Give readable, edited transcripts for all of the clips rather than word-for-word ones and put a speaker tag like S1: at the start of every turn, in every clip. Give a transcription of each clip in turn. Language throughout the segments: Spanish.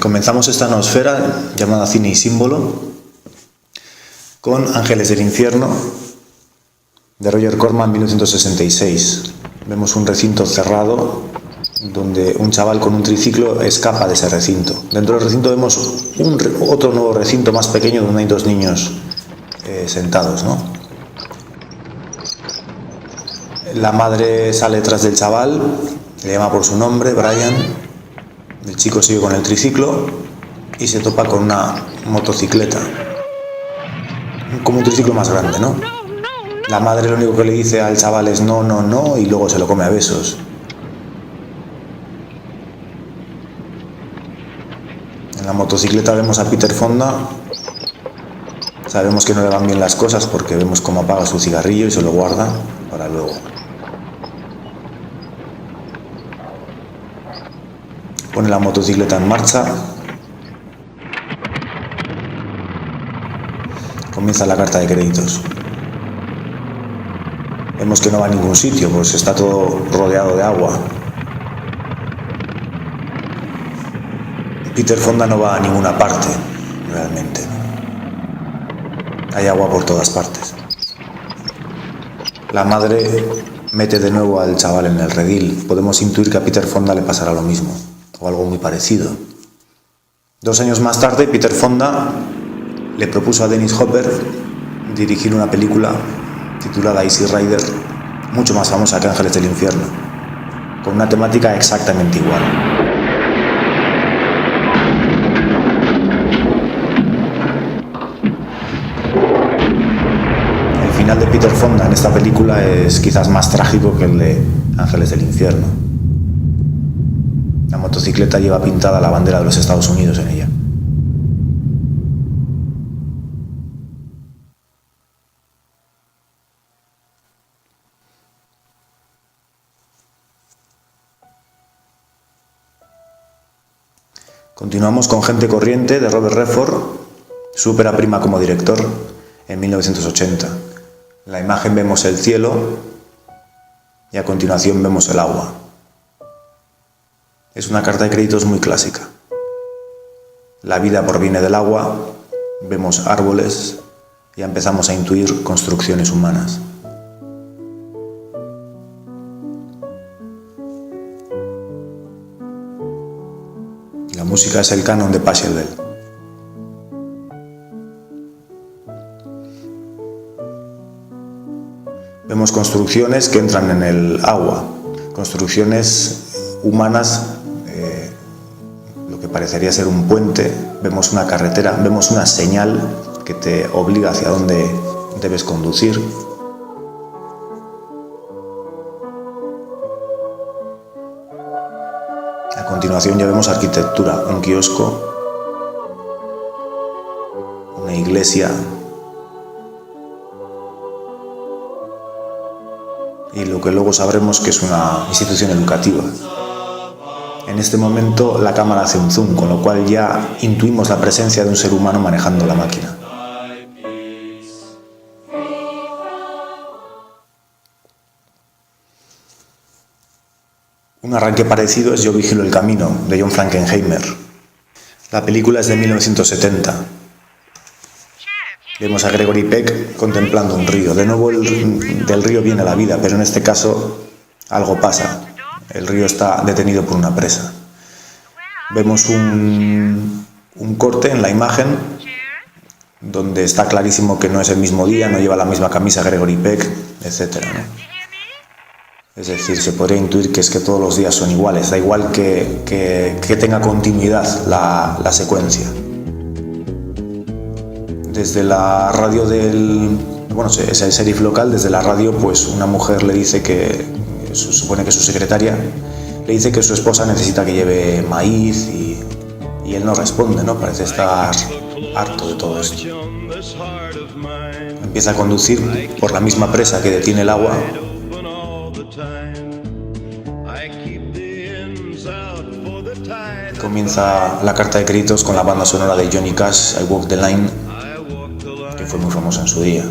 S1: Comenzamos esta noosfera llamada Cine y Símbolo con Ángeles del Infierno de Roger Corman, 1966. Vemos un recinto cerrado donde un chaval con un triciclo escapa de ese recinto. Dentro del recinto vemos otro nuevo recinto más pequeño donde hay dos niños sentados, ¿no? La madre sale tras del chaval, le llama por su nombre, Brian. El chico sigue con el triciclo y se topa con una motocicleta, como un triciclo más grande, ¿no? La madre lo único que le dice al chaval es no, no, no, y luego se lo come a besos. En la motocicleta vemos a Peter Fonda. Sabemos que no le van bien las cosas porque vemos cómo apaga su cigarrillo y se lo guarda para luego. Pone la motocicleta en marcha. Comienza la carta de créditos. Vemos que no va a ningún sitio, pues está todo rodeado de agua. Peter Fonda no va a ninguna parte, realmente. Hay agua por todas partes. La madre mete de nuevo al chaval en el redil. Podemos intuir que a Peter Fonda le pasará lo mismo, o algo muy parecido. 2 años más tarde, Peter Fonda le propuso a Dennis Hopper dirigir una película titulada Easy Rider, mucho más famosa que Ángeles del Infierno, con una temática exactamente igual. El final de Peter Fonda en esta película es quizás más trágico que el de Ángeles del Infierno. La motocicleta lleva pintada la bandera de los Estados Unidos en ella. Continuamos con Gente Corriente de Robert Redford, su ópera prima como director, en 1980. En la imagen vemos el cielo y a continuación vemos el agua. Es una carta de créditos muy clásica. La vida proviene del agua, vemos árboles y ya empezamos a intuir construcciones humanas. La música es el canon de Pachelbel. Vemos construcciones que entran en el agua, construcciones humanas, lo que parecería ser un puente. Vemos una carretera, vemos una señal que te obliga hacia dónde debes conducir. A continuación ya vemos arquitectura, un kiosco, una iglesia y lo que luego sabremos que es una institución educativa. En este momento la cámara hace un zoom, con lo cual ya intuimos la presencia de un ser humano manejando la máquina. Un arranque parecido es Yo vigilo el camino, de John Frankenheimer. La película es de 1970. Vemos a Gregory Peck contemplando un río. De nuevo del río viene la vida, pero en este caso algo pasa. El río está detenido por una presa. Vemos un corte en la imagen donde está clarísimo que no es el mismo día, no lleva la misma camisa Gregory Peck, etc., ¿no? Es decir, se podría intuir que es que todos los días son iguales, da igual que tenga continuidad la secuencia. Desde la radio es el sheriff local, desde la radio pues una mujer le dice que, supone que es su secretaria, le dice que su esposa necesita que lleve maíz y él no responde, ¿no? Parece estar harto de todo esto. Empieza a conducir por la misma presa que detiene el agua. Comienza la carta de créditos con la banda sonora de Johnny Cash, I Walk the Line, que fue muy famosa en su día.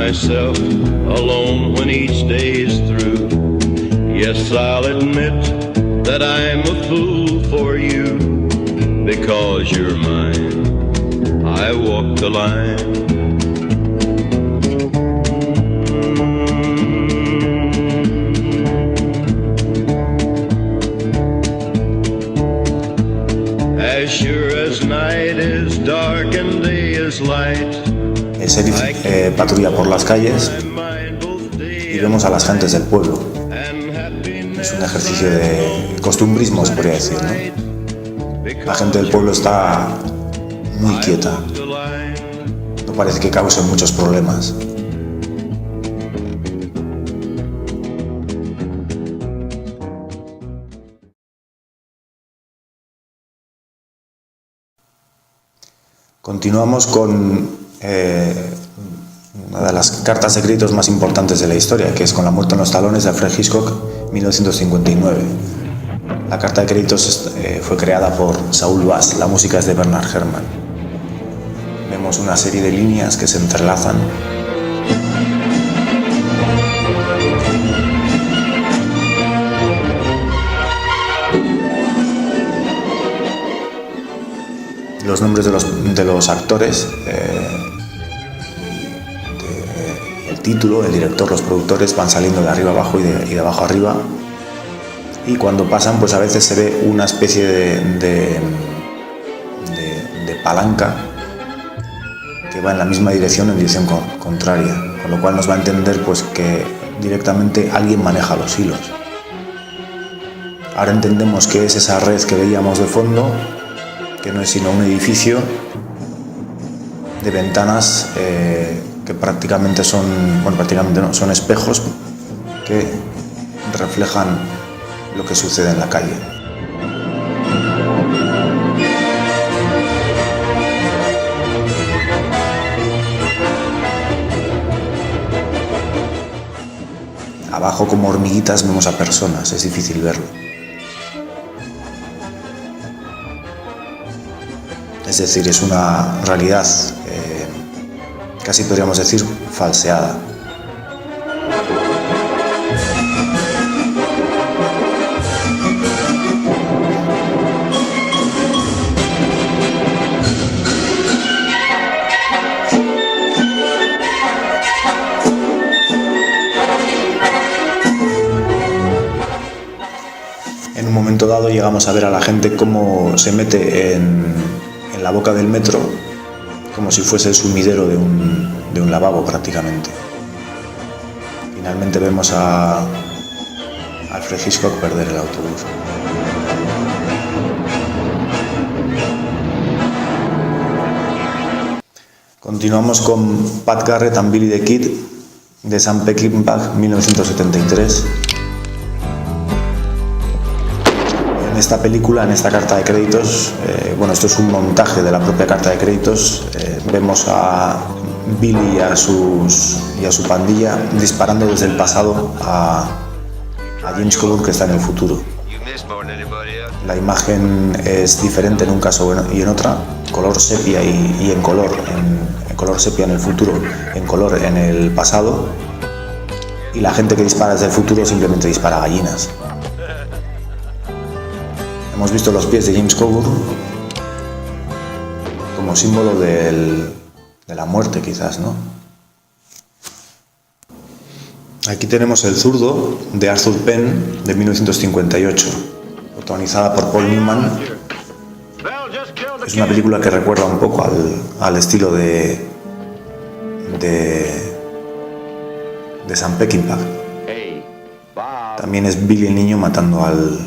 S2: myself alone when each day is through. Yes, I'll admit that I'm a fool for you. Because you're mine, I walk the line. As sure as night is dark and day is light.
S1: El sheriff patrulla por las calles y vemos a las gentes del pueblo. Es un ejercicio de costumbrismo, se podría decir, ¿no? La gente del pueblo está muy quieta. No parece que cause muchos problemas. Continuamos con una de las cartas de créditos más importantes de la historia, que es Con la muerte en los talones de Alfred Hitchcock, 1959. La carta de créditos fue creada por Saul Bass, la música es de Bernard Herrmann. Vemos una serie de líneas que se entrelazan. Los nombres de los actores, el título, el director, los productores van saliendo de arriba abajo y de abajo arriba. Y cuando pasan, pues a veces se ve una especie de palanca que va en la misma dirección, en dirección contraria, con lo cual nos va a entender pues que directamente alguien maneja los hilos. Ahora entendemos que es esa red que veíamos de fondo, que no es sino un edificio de ventanas que prácticamente son, bueno, prácticamente no, son espejos que reflejan lo que sucede en la calle. Abajo, como hormiguitas, vemos a personas, es difícil verlo. Es decir, es una realidad, casi podríamos decir, falseada. En un momento dado llegamos a ver a la gente cómo se mete en la boca del metro, como si fuese el sumidero de un lavabo prácticamente. Finalmente vemos a Alfred Hitchcock perder el autobús. Continuamos con Pat Garrett and Billy the Kid de Sam Peckinpah, 1973. En esta película, en esta carta de créditos, bueno, esto es un montaje de la propia carta de créditos, vemos a Billy y a su pandilla disparando desde el pasado a James Coburn, que está en el futuro. La imagen es diferente en un caso y en otra, color sepia y en color sepia en el futuro, en color en el pasado, y la gente que dispara desde el futuro simplemente dispara gallinas. Hemos visto los pies de James Coburn como símbolo de la muerte, quizás, ¿no? Aquí tenemos El zurdo de Arthur Penn de 1958, protagonizada por Paul Newman. Es una película que recuerda un poco al estilo de Sam Peckinpah. También es Billy el niño matando al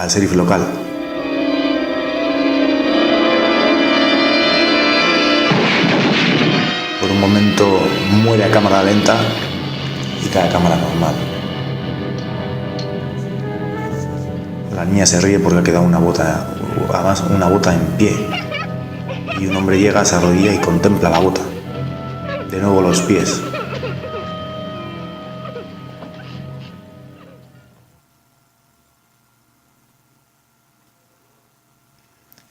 S1: sheriff local. Por un momento muere a cámara lenta y cae a cámara normal. La niña se ríe porque ha quedado una bota, además una bota en pie. Y un hombre llega, se arrodilla y contempla la bota. De nuevo los pies.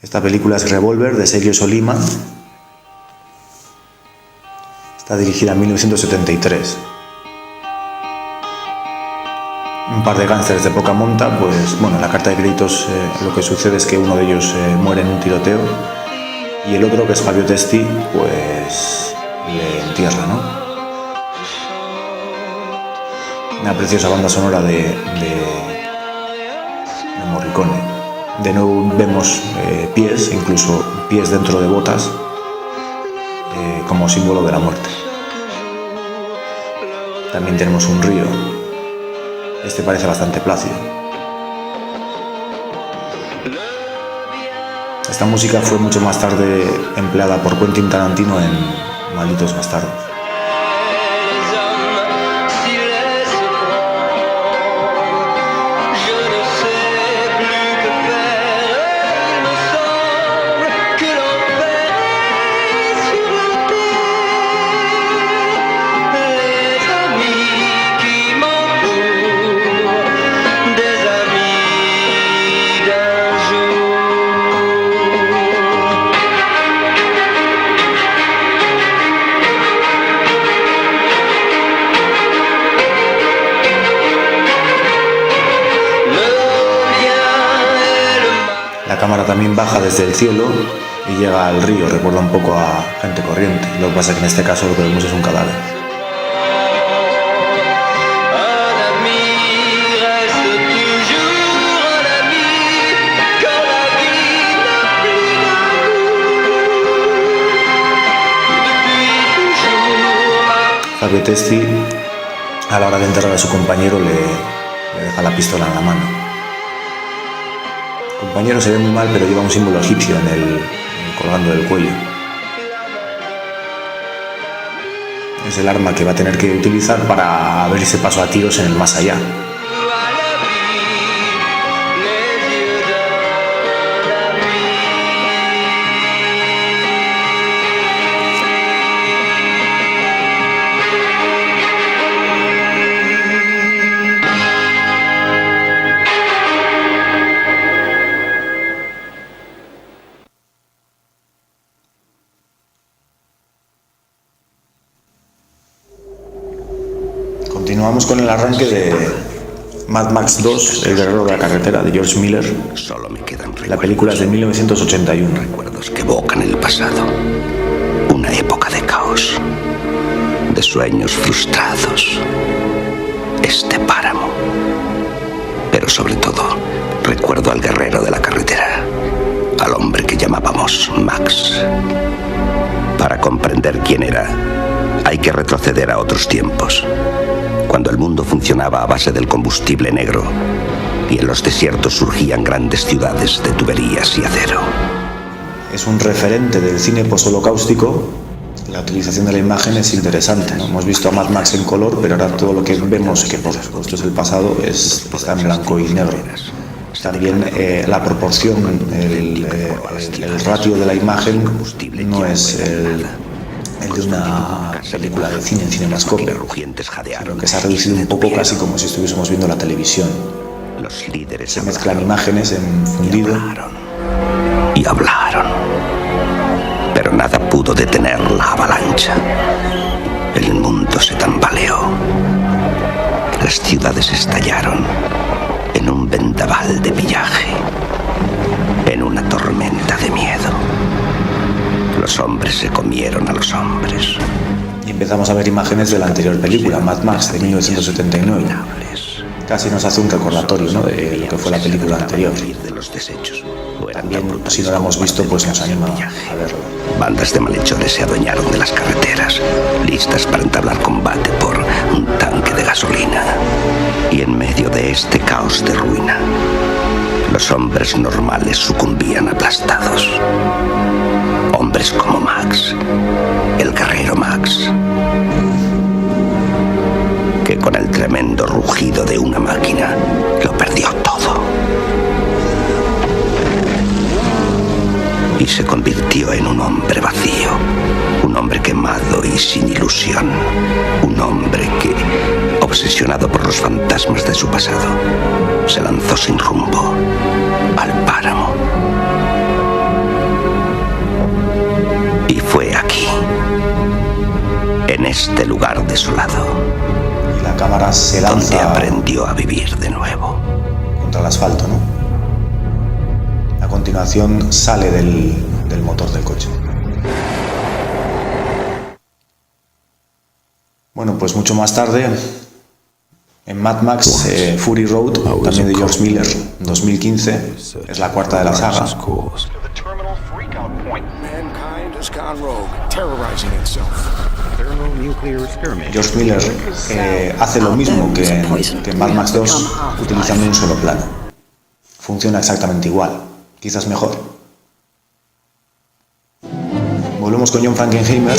S1: Esta película es Revolver de Sergio Solima. Está dirigida en 1973. Un par de gángsters de poca monta, pues bueno, en la carta de créditos lo que sucede es que uno de ellos muere en un tiroteo y el otro, que es Fabio Testi, pues le entierra, ¿no? Una preciosa banda sonora de Morricone. De nuevo vemos pies, incluso pies dentro de botas, como símbolo de la muerte. También tenemos un río. Este parece bastante plácido. Esta música fue mucho más tarde empleada por Quentin Tarantino en Malditos Bastardos. La cámara también baja desde el cielo y llega al río, recuerda un poco a Gente Corriente. Lo que pasa es que en este caso lo que vemos es un cadáver. Fabio Testi, a la hora de enterrar a su compañero, le deja la pistola en la mano. El compañero se ve muy mal, pero lleva un símbolo egipcio colgando del cuello. Es el arma que va a tener que utilizar para abrirse paso a tiros en el más allá. Continuamos con el arranque de Mad Max 2, El guerrero de la carretera, de George Miller.
S3: Solo me quedan
S1: La película es de 1981.
S3: recuerdos que evocan el pasado. Una época de caos, de sueños frustrados. Este páramo. Pero sobre todo, recuerdo al guerrero de la carretera, al hombre que llamábamos Max. Para comprender quién era, hay que retroceder a otros tiempos, cuando el mundo funcionaba a base del combustible negro y en los desiertos surgían grandes ciudades de tuberías y acero.
S1: Es un referente del cine postholocáustico. La utilización de la imagen es interesante, ¿no? Hemos visto a Mad Max en color, pero ahora todo lo que vemos, que por supuesto es el pasado, está en blanco y negro. También la proporción, el ratio de la imagen no es el de una película de cine en Cinemascope, sino que se ha reducido un poco, casi como si estuviésemos viendo la televisión. Se mezclan imágenes en fundido.
S3: Y hablaron. Pero nada pudo detener la avalancha. El mundo se tambaleó. Las ciudades estallaron en un vendaval de pillaje, en una tormenta de miedo. Los hombres se comieron a los hombres.
S1: Y empezamos a ver imágenes de la anterior película, Mad Max, de 1979. Casi nos hace un recordatorio, ¿no?, de lo que fue la película anterior. También, si no la hemos visto, pues nos anima a verlo.
S3: Bandas de malhechores se adueñaron de las carreteras, listas para entablar combate por un tanque de gasolina. Y en medio de este caos de ruina, los hombres normales sucumbían aplastados. Hombres como Max, el guerrero Max, que con el tremendo rugido de una máquina lo perdió todo. Y se convirtió en un hombre vacío, un hombre quemado y sin ilusión, un hombre que, obsesionado por los fantasmas de su pasado, se lanzó sin rumbo al páramo. Y fue aquí, en este lugar desolado.
S1: Y la cámara se lanza...
S3: donde aprendió a vivir de nuevo.
S1: Contra el asfalto, ¿no? A continuación sale del motor del coche. Bueno, pues mucho más tarde, en Mad Max Fury Road, también de George Miller, 2015, es la cuarta de la saga. George Miller hace lo mismo que en Mad Max 2, utilizando un solo plano. Funciona exactamente igual, quizás mejor. Volvemos con John Frankenheimer.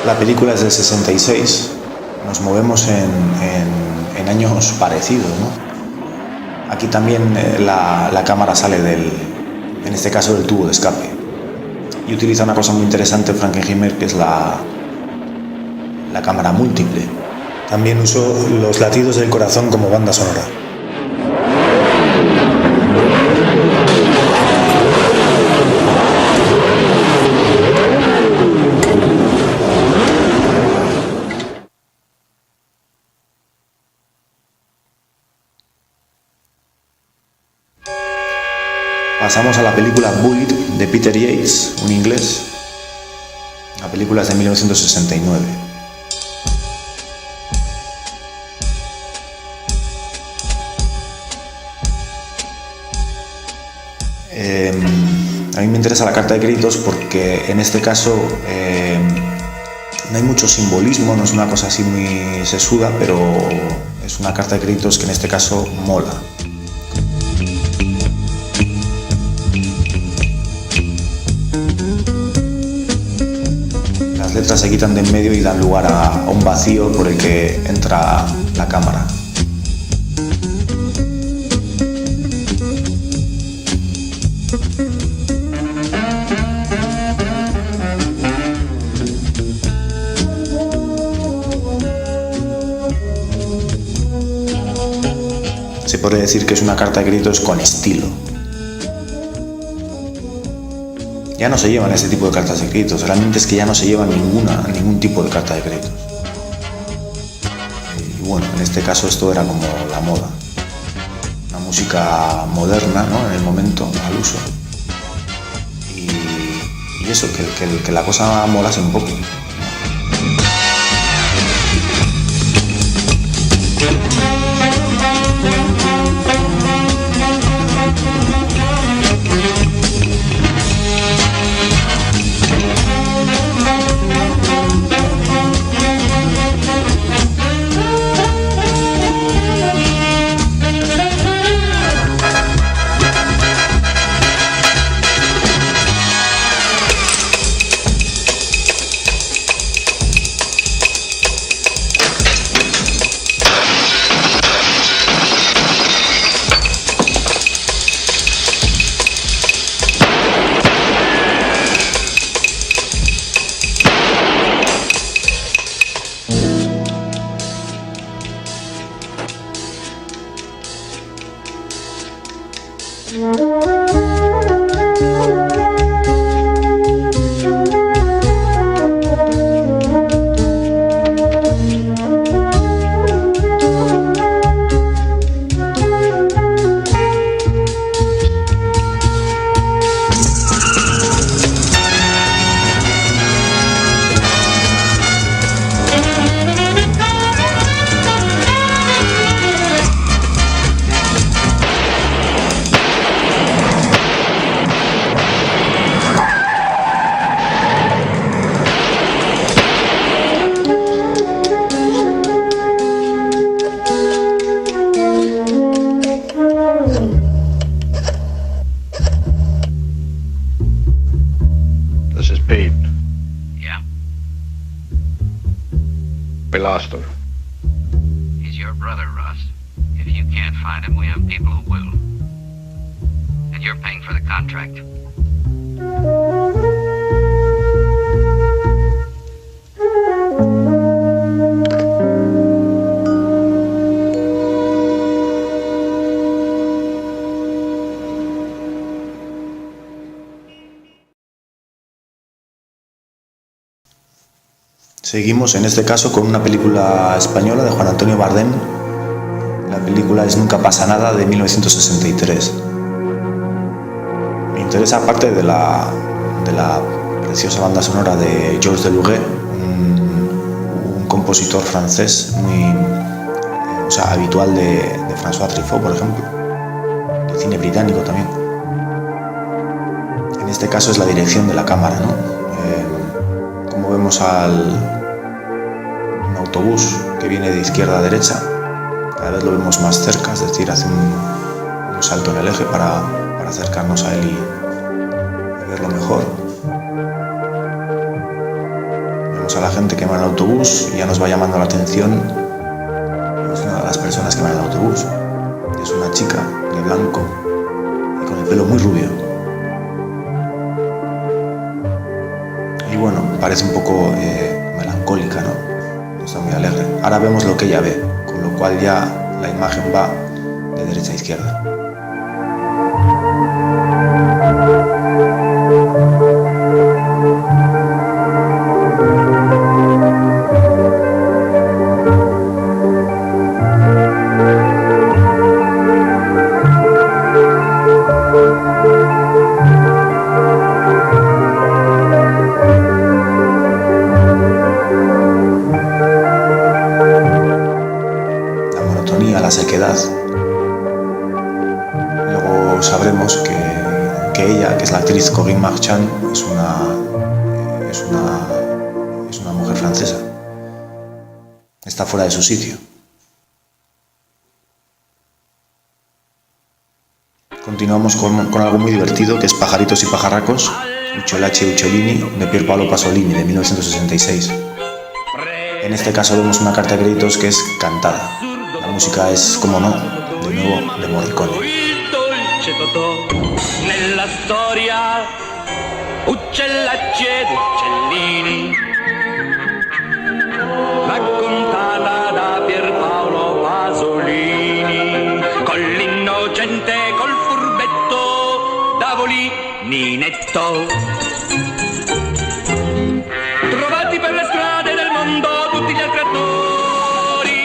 S1: La película es del 66, nos movemos en años parecidos, ¿no? Aquí también la cámara sale en este caso del tubo de escape, y utiliza una cosa muy interesante Frankenheimer, que es la cámara múltiple. También usó los latidos del corazón como banda sonora. Pasamos a la película Bullitt de Peter Yates, un inglés. La película es de 1969. A mí me interesa la carta de créditos porque en este caso no hay mucho simbolismo, no es una cosa así muy sesuda, pero es una carta de créditos que en este caso mola. Las letras se quitan de en medio y dan lugar a un vacío por el que entra la cámara. Se puede decir que es una carta de créditos con estilo. Ya no se llevan este tipo de cartas de créditos, realmente es que ya no se lleva ningún tipo de carta de créditos. Y bueno, en este caso esto era como la moda. Una música moderna, ¿no? En el momento, al uso. Y eso, que la cosa molase un poco.
S4: Pilastor.
S5: He's your brother, Russ. If you can't find him, we have people who will. And you're paying for the contract.
S1: Seguimos en este caso con una película española de Juan Antonio Bardem. La película es Nunca pasa nada, de 1963. Me interesa, aparte de la preciosa banda sonora de Georges Deluguet, un compositor francés muy habitual de François Truffaut, por ejemplo, de cine británico también. En este caso es la dirección de la cámara, ¿no? Como vemos un autobús que viene de izquierda a derecha, cada vez lo vemos más cerca, es decir, hace un salto en el eje para acercarnos a él y verlo mejor. Vemos a la gente que va en el autobús y ya nos va llamando la atención. Es una de las personas que va en el autobús. Es una chica de blanco y con el pelo muy rubio. Y bueno, parece un poco melancólica, ¿no? No está muy alegre. Ahora vemos lo que ella ve, con lo cual ya la imagen va de derecha a izquierda. La sequedad. Luego sabremos que ella, que es la actriz Corinne Marchand, es una mujer francesa. Está fuera de su sitio. Continuamos con algo muy divertido, que es Pajaritos y pajarracos, Ucciolacci e Uccellini, de Pier Paolo Pasolini, de 1966. En este caso vemos una carta de créditos que es cantada. La música es, como no, de nuevo de Morricone.
S6: Nella storia Uccellacci ed Uccellini, raccontata da Pier Paolo Pasolini, con l'innocente, col furbetto, Davoli, Ninetto. Trovati per le strade del mondo tutti gli altri attori,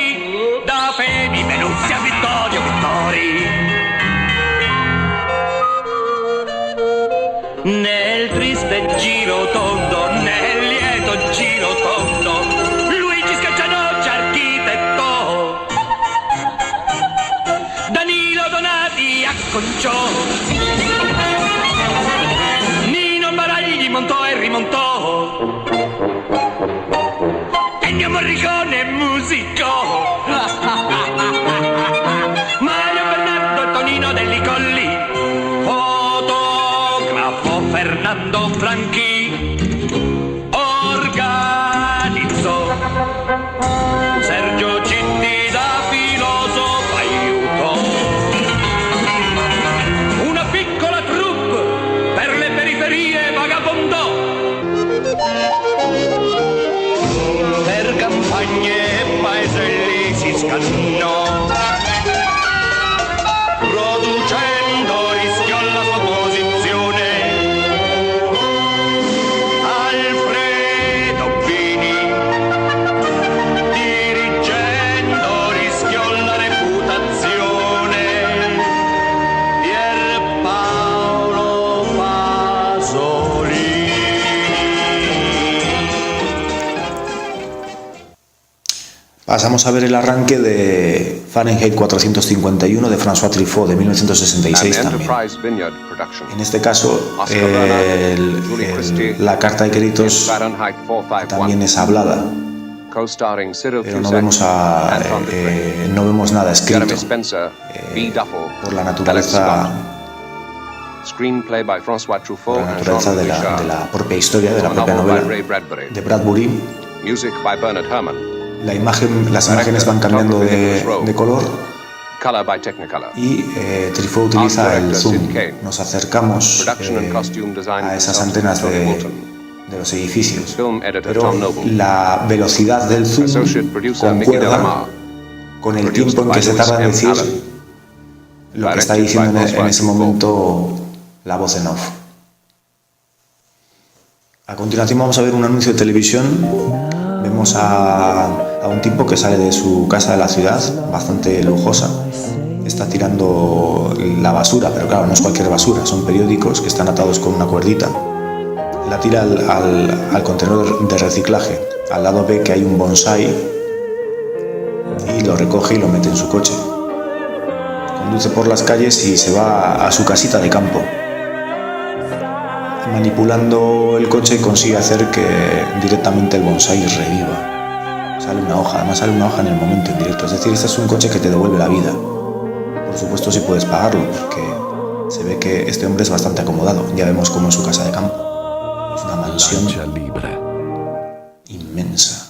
S6: da Fedi, Menuzzi a Vittorio Vittori. Nel triste giro tondo, nel lieto giro tondo, Luigi Scaccianoci architetto, Danilo Donati acconciò, Nino Baragli montò e rimontò, Ennio Morricone musicò, Mario Bernardo e Tonino Delli Colli, Fernando Franchi organizzò, Sergio Citti da filosofo aiutò, una piccola troupe per le periferie vagabondò, per campagne e paeselli si scannò, producendo rischiò la sua posizione.
S1: Pasamos a ver el arranque de Fahrenheit 451 de François Truffaut de 1966 también. En este caso, la carta de créditos también es hablada, pero no vemos nada escrito por la naturaleza de la propia historia, de la propia novela de Bradbury. Las imágenes van cambiando de color y Truffaut utiliza el zoom. Nos acercamos a esas antenas de los edificios, pero la velocidad del zoom concuerda con el tiempo en que se tarda en decir lo que está diciendo en ese momento la voz en off. A continuación vamos a ver un anuncio de televisión. Vemos a un tipo que sale de su casa de la ciudad, bastante lujosa. Está tirando la basura, pero claro, no es cualquier basura, son periódicos que están atados con una cuerdita. La tira al contenedor de reciclaje. Al lado ve que hay un bonsái y lo recoge y lo mete en su coche. Conduce por las calles y se va a su casita de campo. Manipulando el coche consigue hacer que directamente el bonsái reviva. Sale una hoja, además sale una hoja en el momento indirecto. Es decir, este es un coche que te devuelve la vida. Por supuesto si puedes pagarlo, porque se ve que este hombre es bastante acomodado. Ya vemos cómo es su casa de campo. Es una mansión inmensa.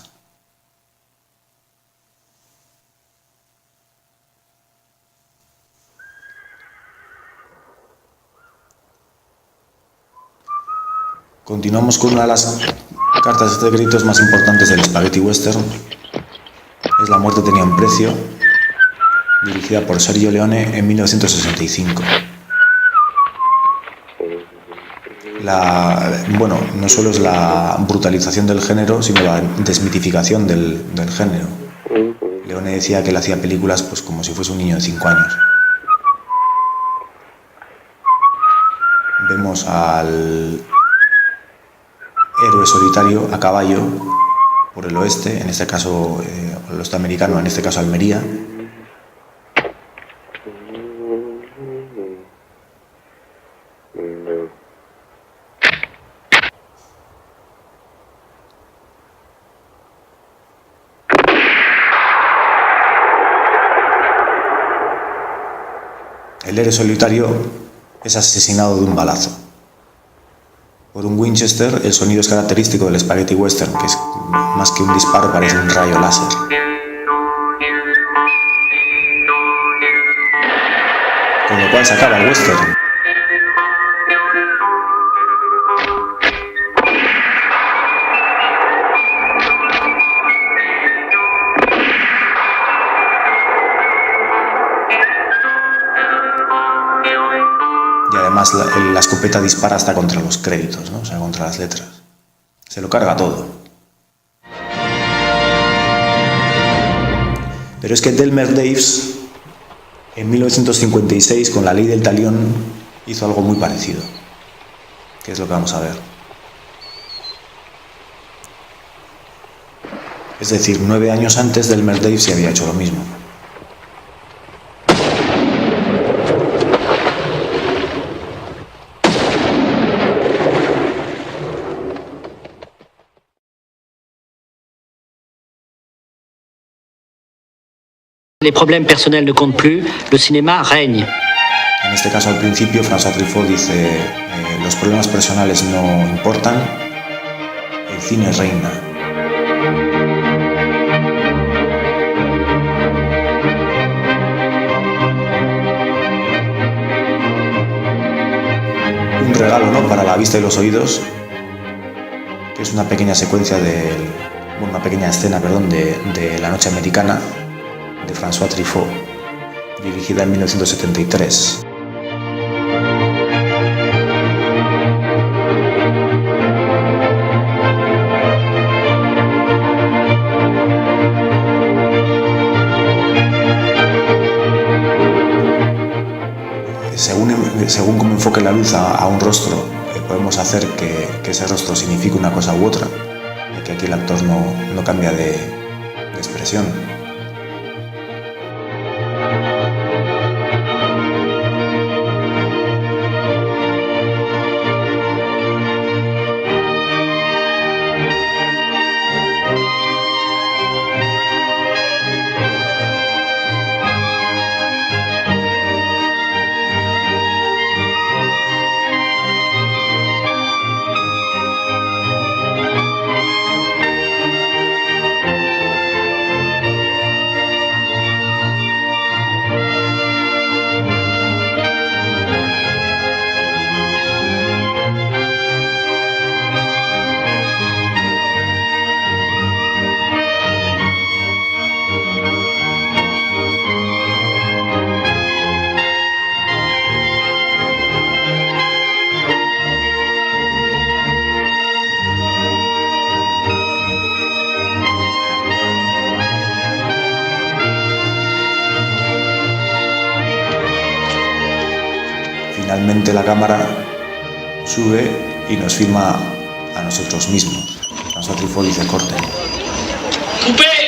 S1: Continuamos con una de las cartas de créditos más importantes del Spaghetti Western. Es La muerte tenía un precio, dirigida por Sergio Leone en 1965. No solo es la brutalización del género, sino la desmitificación del género. Leone decía que él hacía películas pues como si fuese un niño de 5 años. Vemos al héroe solitario a caballo por el oeste, en este caso el oeste americano, en este caso Almería. El héroe solitario es asesinado de un balazo. Por un Winchester, el sonido es característico del Spaghetti Western, que es más que un disparo, parece un rayo láser. Con lo cual se acaba el western. Y además la escopeta dispara hasta contra los créditos, ¿no? O sea, contra las letras. Se lo carga todo. Pero es que Delmer Daves, en 1956, con La ley del talión, hizo algo muy parecido. Que es lo que vamos a ver. Es decir, 9 años antes, Delmer Daves se había hecho lo mismo.
S7: Les problèmes personnels ne comptent plus, le cinéma règne.
S1: En este caso, al principio, François Truffaut dice los problemas personales no importan, el cine reina. Un regalo, ¿no?, para la vista y los oídos, que es una pequeña secuencia una pequeña escena, de La noche americana, de François Truffaut, dirigida en 1973. Según cómo enfoque la luz a un rostro, podemos hacer que ese rostro signifique una cosa u otra, y que aquí el actor no cambia de expresión. finalmente la cámara sube y nos filma a nosotros mismos. François Truffaut dice corten.
S6: Coupé!